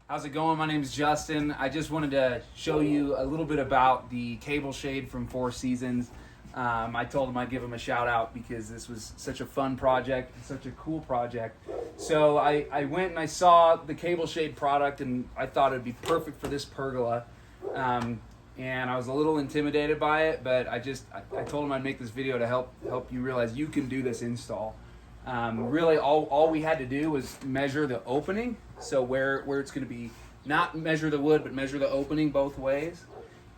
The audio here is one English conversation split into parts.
How's it going? My name is Justin. I just wanted to show you a little bit about the CableShade from FourSeasons. I told him I'd give him a shout out because this was such a fun project, such a cool project. So I went and I saw the CableShade product and I thought it'd be perfect for this pergola. And I was a little intimidated by it, but I told him I'd make this video to help you realize you can do this install. Really, all we had to do was measure the opening, so where it's going to be, not measure the wood, but measure the opening both ways.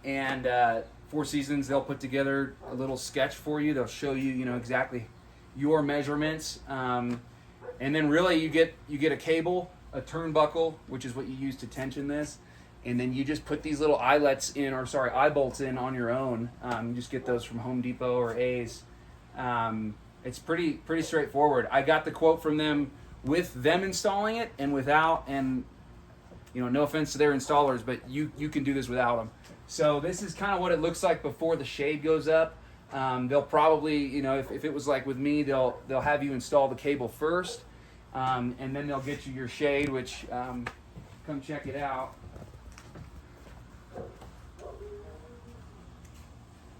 And FourSeasons, they'll put together a little sketch for you. They'll show you, exactly your measurements, and then really you get a cable, a turnbuckle, which is what you use to tension this, and then you just put these little eye bolts in on your own. You just get those from Home Depot or Ace. It's pretty straightforward. I got the quote from them with them installing it and without, and no offense to their installers, but you can do this without them. So this is kind of what it looks like before the shade goes up. They'll probably, if it was like with me, they'll have you install the cable first, and then they'll get you your shade, which come check it out.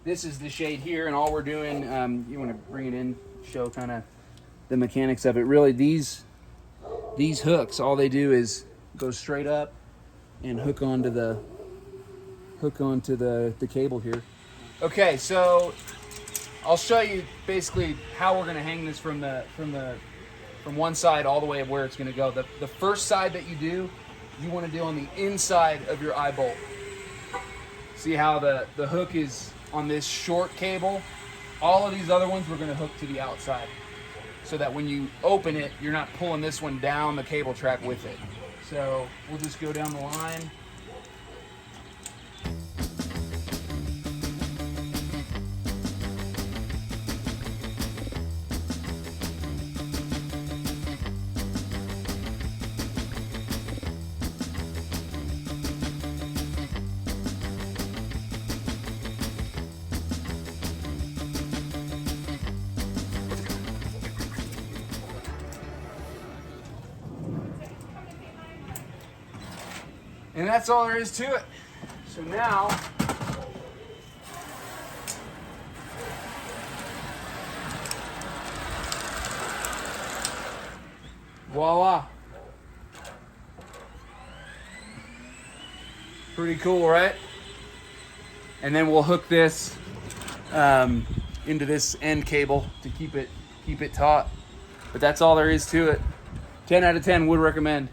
This is the shade here, and all we're doing, you want to bring it in, show kind of the mechanics of it. Really, these hooks, all they do is go straight up and hook onto the cable here. Okay, so I'll show you basically how we're going to hang this from one side all the way of where it's going to go. The first side that you want to do on the inside of your eye bolt. See how the hook is on this short cable? All of these other ones we're going to hook to the outside, so that when you open it, you're not pulling this one down the cable track with it. So we'll just go down the line. And that's all there is to it. So now, voila. Pretty cool, right? And then we'll hook this into this end cable to keep it taut. But that's all there is to it. 10 out of 10 would recommend.